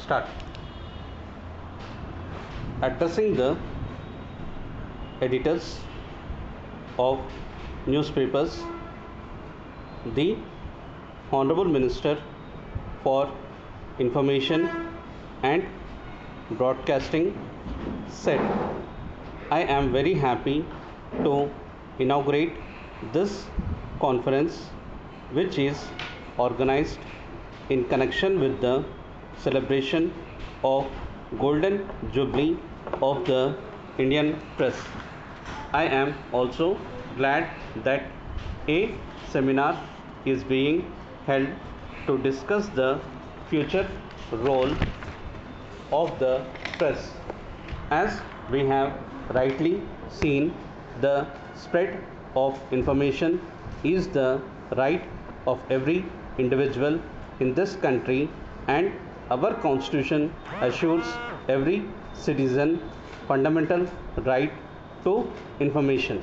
start. Addressing the editors of newspapers, the Honorable Minister for Information and Broadcasting said, I am very happy to inaugurate this conference, which is organized in connection with the celebration of Golden Jubilee of the Indian Press. I am also glad that a seminar is being held to discuss the future role of the press. As we have rightly seen, the spread of information is the right of every individual in this country, and our constitution assures every citizen fundamental right to information.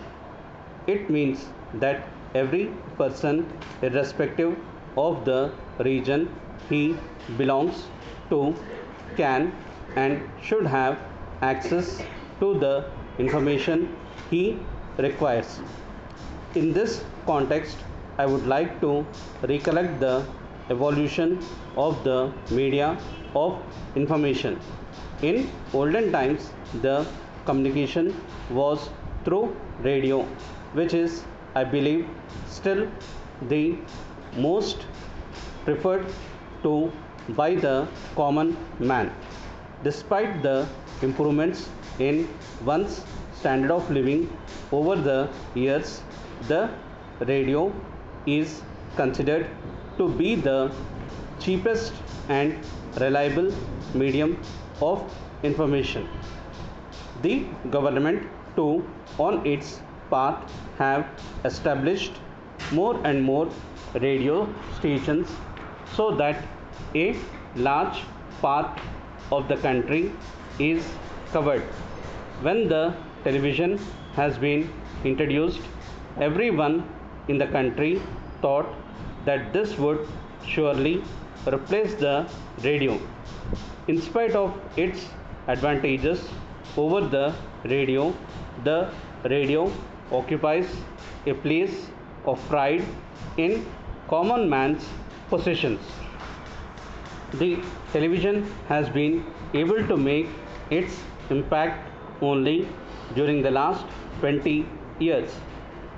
It means that every person, irrespective of the region he belongs to, can and should have access to the information he requires. In this context, I would like to recollect the evolution of the media of information. In olden times, the communication was through radio, which is, I believe, still the most preferred to by the common man. Despite the improvements in one's standard of living over the years, the radio is considered to be the cheapest and reliable medium of information. The government too, on its part, have established more and more radio stations so that a large part of the country is covered. When the television has been introduced, everyone in the country thought that this would surely replace the radio. In spite of its advantages over the radio occupies a place of pride in common man's possessions. The television has been able to make its impact only during the last 20 years.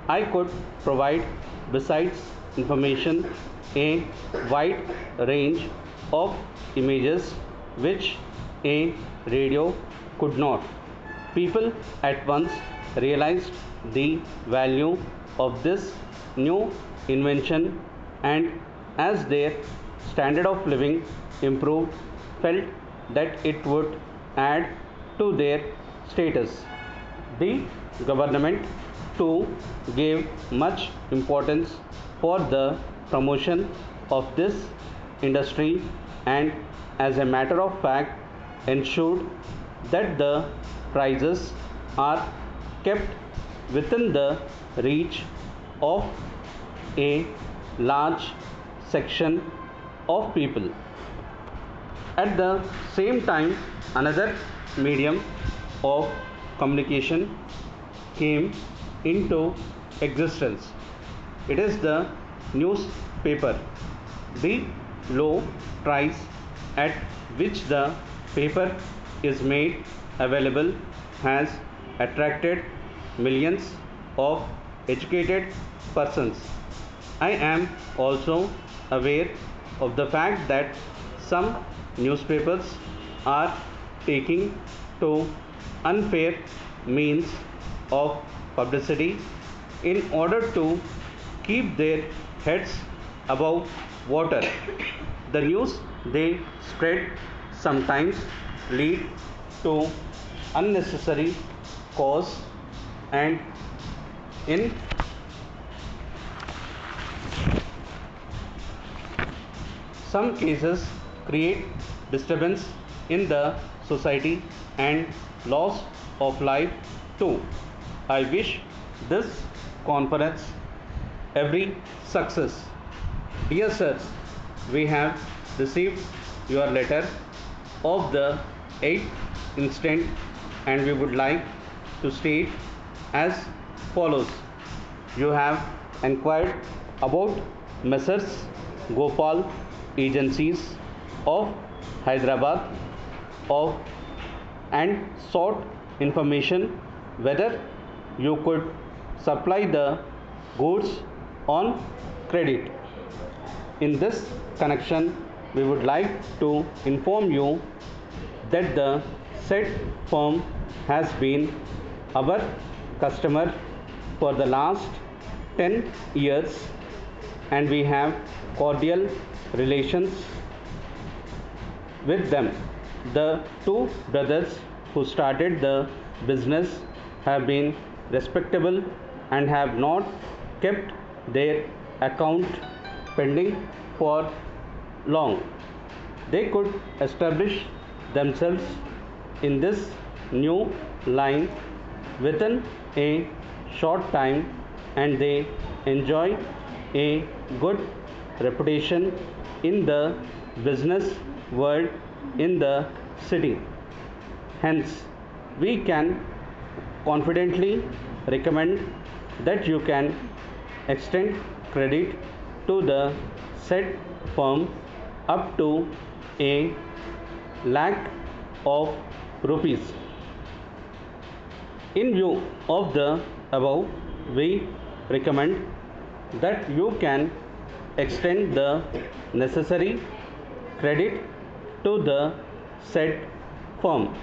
I could provide, besides information, a wide range of images which a radio could not. People at once realized the value of this new invention, and as their standard of living improved, felt that it would add to their status. The government too gave much importance for the promotion of this industry, and as a matter of fact ensured that the prices are kept within the reach of a large section of people. At the same time, another medium of communication came into existence. It is the newspaper. The low price at which the paper is made available has attracted millions of educated persons. I am also aware of the fact that some newspapers are taking to unfair means of publicity in order to keep their heads above water. The news they spread sometimes lead to unnecessary cause, and in some cases create disturbance in the society and loss of life too. I wish this conference every success. Dear sirs, we have received your letter of the 8th instant, and we would like to state as follows. You have inquired about Messrs. Gopal Agencies of Hyderabad of and sought information whether you could supply the goods on credit. In this connection, we would like to inform you that the said firm has been our customer for the last 10 years, and we have cordial relations with them. The two brothers who started the business have been respectable and have not kept their account pending for long. They could establish themselves in this new line within a short time, and they enjoy a good reputation in the business world in the city. Hence, we can confidently recommend that you can extend credit to the said firm up to a lakh of rupees. In view of the above, we recommend that you can extend the necessary credit to the said firm.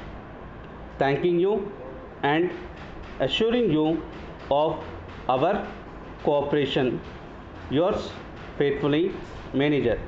Thanking you and assuring you of our cooperation. Yours faithfully, Manager.